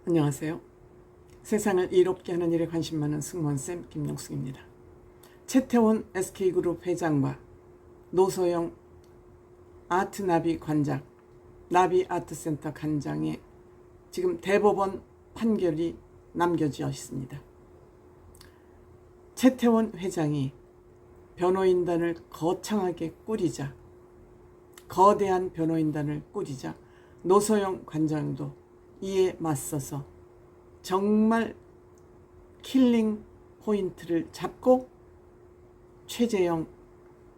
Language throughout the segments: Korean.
안녕하세요. 세상을 이롭게 하는 일에 관심 많은 승무원쌤 김용숙입니다. 최태원 SK그룹 회장과 노소영 아트나비 관장, 나비아트센터 관장의 지금 대법원 판결이 남겨져 있습니다. 최태원 회장이 변호인단을 거창하게 꾸리자, 거대한 변호인단을 꾸리자 노소영 관장도 이에 맞서서 정말 킬링 포인트를 잡고 최재형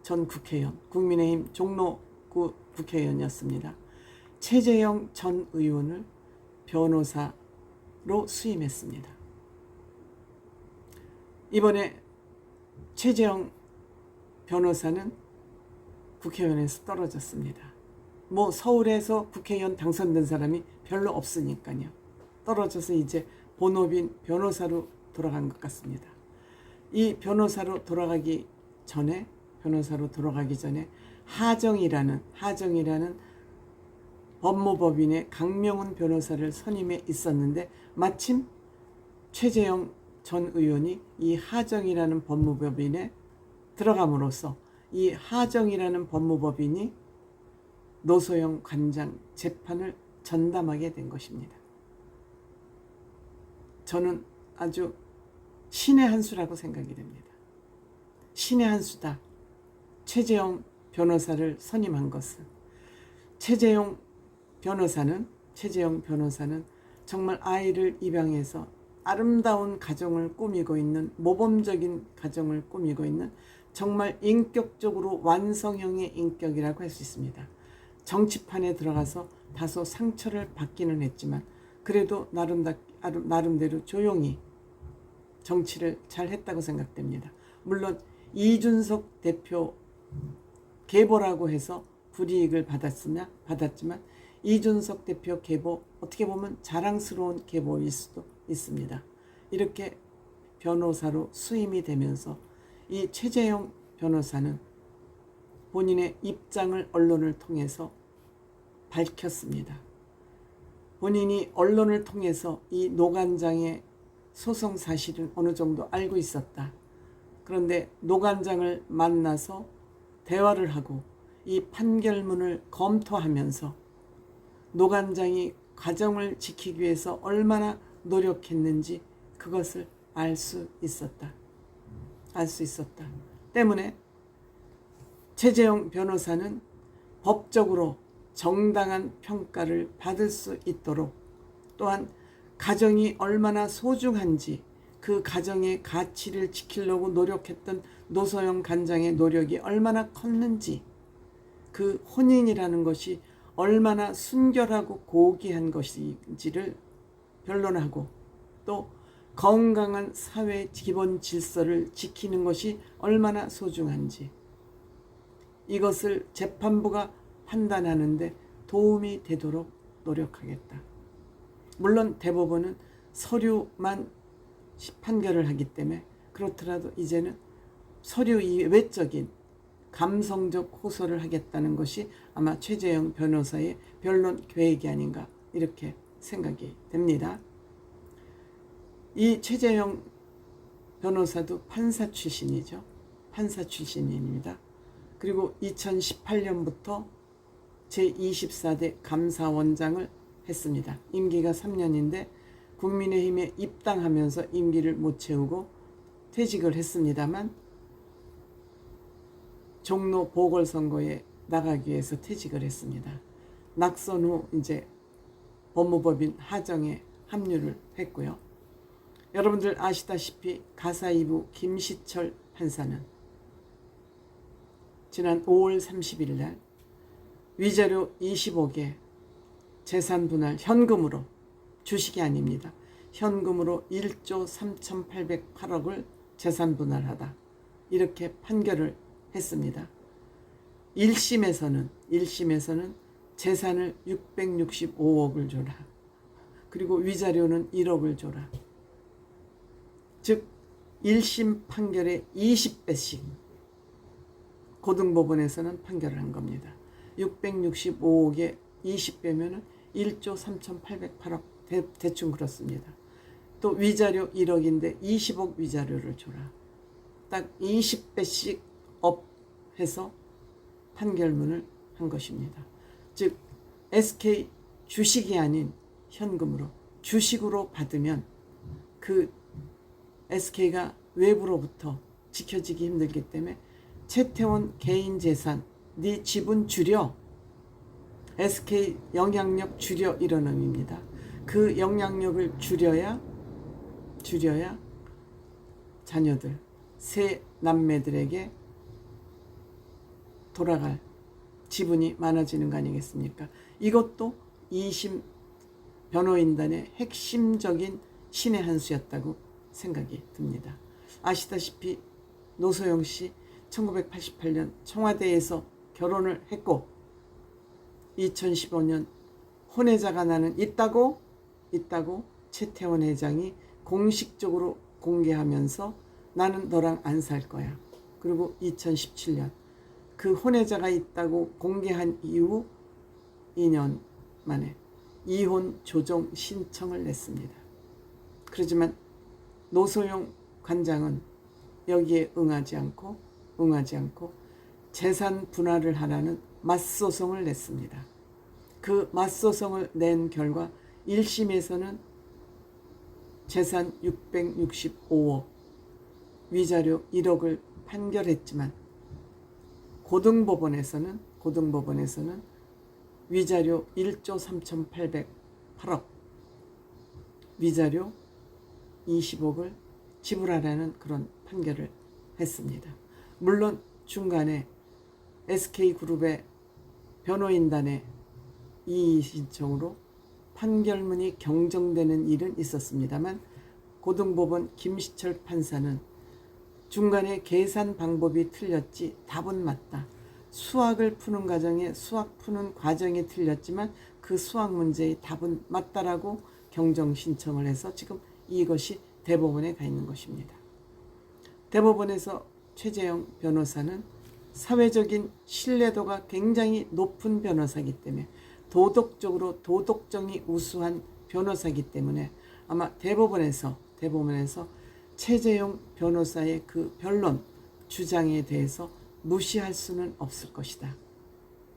전 국회의원, 국민의힘 종로구 국회의원이었습니다. 최재형 전 의원을 변호사로 수임했습니다. 이번에 최재형 변호사는 국회의원에서 떨어졌습니다. 서울에서 국회의원 당선된 사람이 별로 없으니까요. 떨어져서 이제 본업인 변호사로 돌아간 것 같습니다. 이 변호사로 돌아가기 전에 하정이라는 법무법인의 강명훈 변호사를 선임해 있었는데 마침 최재형 전 의원이 이 하정이라는 법무법인에 들어감으로써 이 하정이라는 법무법인이 노소영 관장 재판을 전담하게 된 것입니다. 저는 아주 신의 한 수라고 생각이 됩니다. 신의 한 수다. 최재형 변호사를 선임한 것은. 최재형 변호사는 정말 아이를 입양해서 아름다운 가정을 꾸미고 있는, 모범적인 가정을 꾸미고 있는 정말 인격적으로 완성형의 인격이라고 할 수 있습니다. 정치판에 들어가서 다소 상처를 받기는 했지만 그래도 나름대로 조용히 정치를 잘 했다고 생각됩니다. 물론 이준석 대표 계보라고 해서 불이익을 받았지만 이준석 대표 계보, 어떻게 보면 자랑스러운 계보일 수도 있습니다. 이렇게 변호사로 수임이 되면서 이 최재형 변호사는 본인의 입장을 언론을 통해서 밝혔습니다. 본인이 언론을 통해서 이 노관장의 소송 사실은 어느 정도 알고 있었다. 그런데 노관장을 만나서 대화를 하고 이 판결문을 검토하면서 노관장이 가정을 지키기 위해서 얼마나 노력했는지 그것을 알 수 있었다. 때문에 최재형 변호사는 법적으로 정당한 평가를 받을 수 있도록, 또한 가정이 얼마나 소중한지, 그 가정의 가치를 지키려고 노력했던 노소영 관장의 노력이 얼마나 컸는지, 그 혼인이라는 것이 얼마나 순결하고 고귀한 것인지를 변론하고, 또 건강한 사회 기본 질서를 지키는 것이 얼마나 소중한지, 이것을 재판부가 판단하는데 도움이 되도록 노력하겠다. 물론 대법원은 서류만 판결을 하기 때문에 그렇더라도 이제는 서류 외적인 감성적 호소를 하겠다는 것이 아마 최재형 변호사의 변론 계획이 아닌가, 이렇게 생각이 됩니다. 이 최재형 변호사도 판사 출신입니다. 그리고 2018년부터 제24대 감사원장을 했습니다. 임기가 3년인데 국민의힘에 입당하면서 임기를 못 채우고 퇴직을 했습니다만 종로 보궐선거에 나가기 위해서 퇴직을 했습니다. 낙선 후 이제 법무법인 하정에 합류를 했고요. 여러분들 아시다시피 가사 2부 김시철 판사는 지난 5월 30일 날 위자료 25개 재산 분할 현금으로, 주식이 아닙니다. 현금으로 1조 3,808억을 재산 분할하다, 이렇게 판결을 했습니다. 1심에서는 재산을 665억을 줘라. 그리고 위자료는 1억을 줘라. 즉 1심 판결의 20배씩 고등법원에서는 판결을 한 겁니다. 665억에 20배면은 1조 3,808억 대충 그렇습니다. 또 위자료 1억인데 20억 위자료를 줘라. 딱 20배씩 업해서 판결문을 한 것입니다. 즉 SK 주식이 아닌 현금으로 주식으로 받으면 그 SK가 외부로부터 지켜지기 힘들기 때문에 최태원 개인 재산, 네 지분 줄여, SK 영향력 줄여, 이런 의미입니다. 그 영향력을 줄여야 자녀들, 세 남매들에게 돌아갈 지분이 많아지는 거 아니겠습니까? 이것도 2심 변호인단의 핵심적인 신의 한 수였다고 생각이 듭니다. 아시다시피 노소영 씨 1988년 청와대에서 결혼을 했고 2015년 혼외자가 나는 있다고 최태원 회장이 공식적으로 공개하면서 나는 너랑 안 살 거야. 그리고 2017년 그 혼외자가 있다고 공개한 이후 2년 만에 이혼 조정 신청을 냈습니다. 그렇지만 노소영 관장은 여기에 응하지 않고 재산 분할을 하라는 맞소송을 냈습니다. 그 맞소송을 낸 결과 1심에서는 재산 665억, 위자료 1억을 판결했지만 고등법원에서는 위자료 1조 3,808억, 위자료 20억을 지불하라는 그런 판결을 했습니다. 물론 중간에 SK그룹의 변호인단의 이의 신청으로 판결문이 경정되는 일은 있었습니다만 고등법원 김시철 판사는 중간에 계산 방법이 틀렸지 답은 맞다. 수학을 푸는 과정에 수학 푸는 과정이 틀렸지만 그 수학 문제의 답은 맞다라고 경정 신청을 해서 지금 이것이 대법원에 가 있는 것입니다. 대법원에서 최재형 변호사는 사회적인 신뢰도가 굉장히 높은 변호사이기 때문에 도덕적으로 도덕정이 우수한 변호사이기 때문에 아마 대법원에서 최재형 변호사의 그 변론 주장에 대해서 무시할 수는 없을 것이다.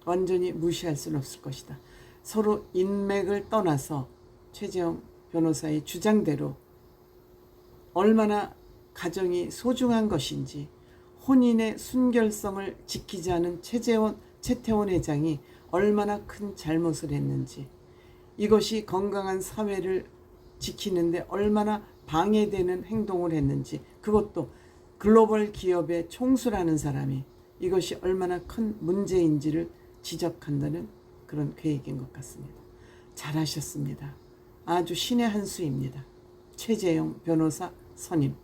완전히 무시할 수는 없을 것이다. 서로 인맥을 떠나서 최재형 변호사의 주장대로 얼마나 가정이 소중한 것인지, 혼인의 순결성을 지키지 않은 최태원 회장이 얼마나 큰 잘못을 했는지, 이것이 건강한 사회를 지키는데 얼마나 방해되는 행동을 했는지, 그것도 글로벌 기업의 총수라는 사람이 이것이 얼마나 큰 문제인지를 지적한다는 그런 계획인 것 같습니다. 잘하셨습니다. 아주 신의 한 수입니다. 최재형 변호사 선임.